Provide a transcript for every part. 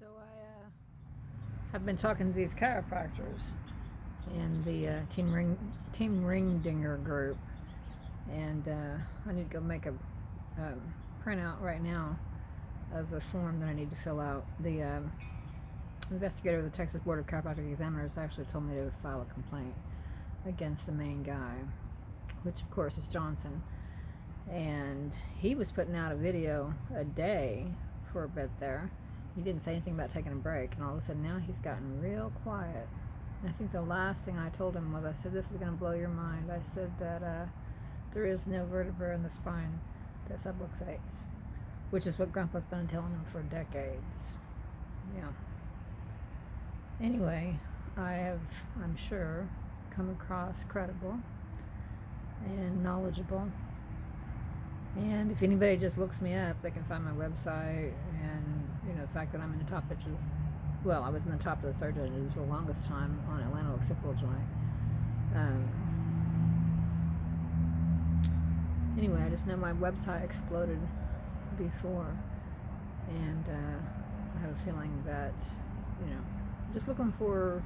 So I have been talking to these chiropractors in the Team Ringdinger group, and I need to go make a printout right now of a form that I need to fill out. The investigator of the Texas Board of Chiropractic Examiners actually told me to file a complaint against the main guy, which of course is Johnson, and he was putting out a video a day for a bit there. He didn't say anything about taking a break, and all of a sudden now he's gotten real quiet. And I think the last thing I told him was, I said, this is going to blow your mind. I said that there is no vertebra in the spine that subluxates, which is what Grandpa's been telling him for decades. Yeah. Anyway, I have, I'm sure, come across credible and knowledgeable. And if anybody just looks me up, they can find my website, and the fact that I'm in the top pitches. Well, I was in the top of the search engines for the longest time on Atlantic occipital joint. Anyway, I just know my website exploded before, and I have a feeling that just looking for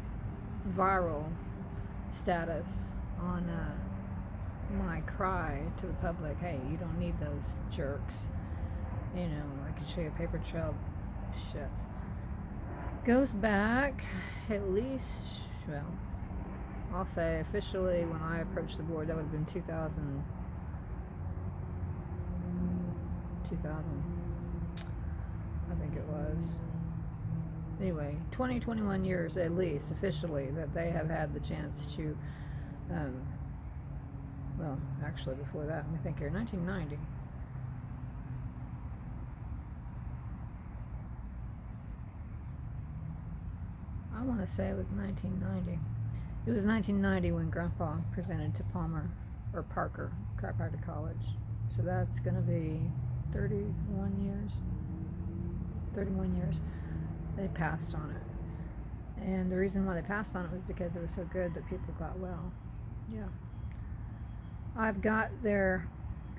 viral status on my cry to the public, hey, you don't need those jerks. I could show you a paper trail. Shit. Goes back at least, well, I'll say officially when I approached the board, that would have been 2000, I think it was. Anyway, 21 years at least officially that they have had the chance to well, actually before that, let me think here, 1990. I want to say it was 1990. It was 1990 when Grandpa presented to Palmer, or Parker, Chiropractic College. So that's going to be 31 years. 31 years. They passed on it. And the reason why they passed on it was because it was so good that people got well. Yeah. I've got their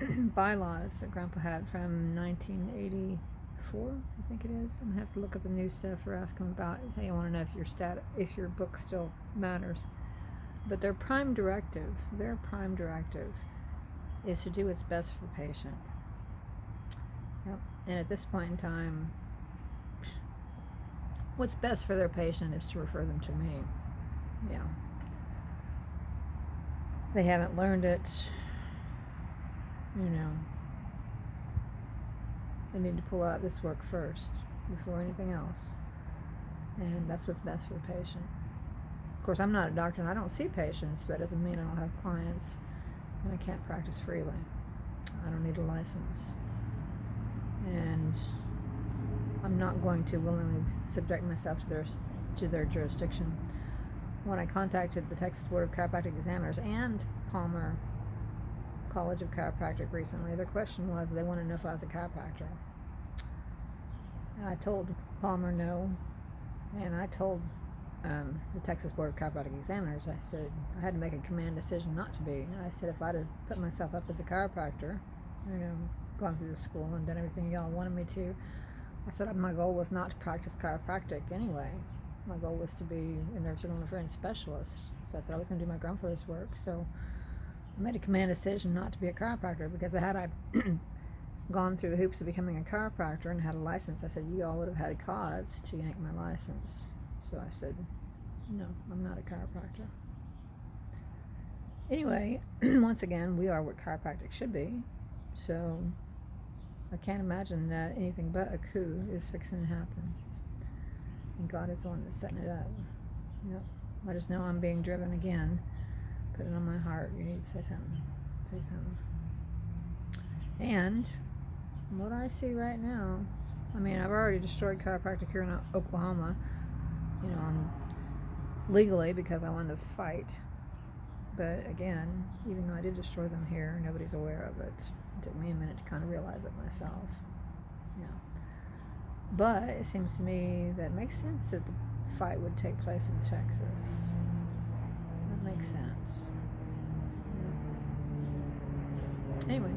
bylaws that Grandpa had from 1984, I think it is. I'm going to have to look up the new stuff or ask him about, hey, I want to know if your book still matters. But their prime directive is to do what's best for the patient. Yep. And at this point in time, what's best for their patient is to refer them to me. Yeah. They haven't learned it, They need to pull out this work first before anything else. And that's what's best for the patient. Of course, I'm not a doctor and I don't see patients, but that doesn't mean I don't have clients and I can't practice freely. I don't need a license. And I'm not going to willingly subject myself to their jurisdiction. When I contacted the Texas Board of Chiropractic Examiners and Palmer College of Chiropractic recently, their question was they wanted to know if I was a chiropractor. I told Palmer no, and I told the Texas Board of Chiropractic Examiners, I said I had to make a command decision not to be. I said if I'd have put myself up as a chiropractor, gone through the school and done everything y'all wanted me to, I said my goal was not to practice chiropractic anyway. My goal was to be a nerve signal interference specialist. So I said I was going to do my grandfather's work. So I made a command decision not to be a chiropractor, because had I gone through the hoops of becoming a chiropractor and had a license, I said you all would have had cause to yank my license. So I said, no, I'm not a chiropractor. Anyway, once again, we are what chiropractic should be. So I can't imagine that anything but a coup is fixing to happen. And God is the one that's setting it up. Yep. I just know I'm being driven again. Put it on my heart. You need to say something. Say something. And what I see right now, I've already destroyed chiropractic here in Oklahoma, legally, because I won the fight. But again, even though I did destroy them here, nobody's aware of it. It took me a minute to kind of realize it myself. Yeah. But it seems to me that it makes sense that the fight would take place in Texas. That makes sense. Yeah. Anyway.